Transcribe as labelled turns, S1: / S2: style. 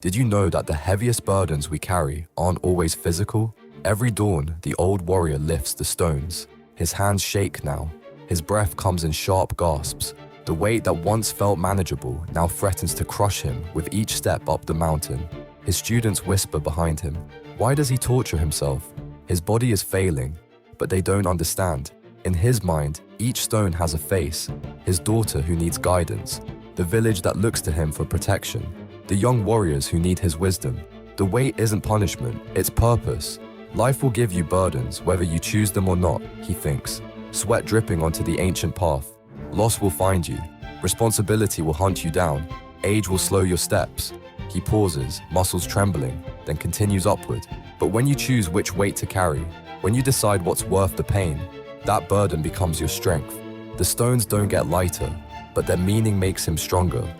S1: Did you know that the heaviest burdens we carry aren't always physical? Every dawn, the old warrior lifts the stones. His hands shake now. His breath comes in sharp gasps. The weight that once felt manageable now threatens to crush him with each step up the mountain. His students whisper behind him. Why does he torture himself? His body is failing, but they don't understand. In his mind, each stone has a face. His daughter who needs guidance. The village that looks to him for protection. The young warriors who need his wisdom. The weight isn't punishment, it's purpose. Life will give you burdens whether you choose them or not, he thinks. Sweat dripping onto the ancient path. Loss will find you. Responsibility will hunt you down. Age will slow your steps. He pauses, muscles trembling, then continues upward. But when you choose which weight to carry, when you decide what's worth the pain, that burden becomes your strength. The stones don't get lighter, but their meaning makes him stronger.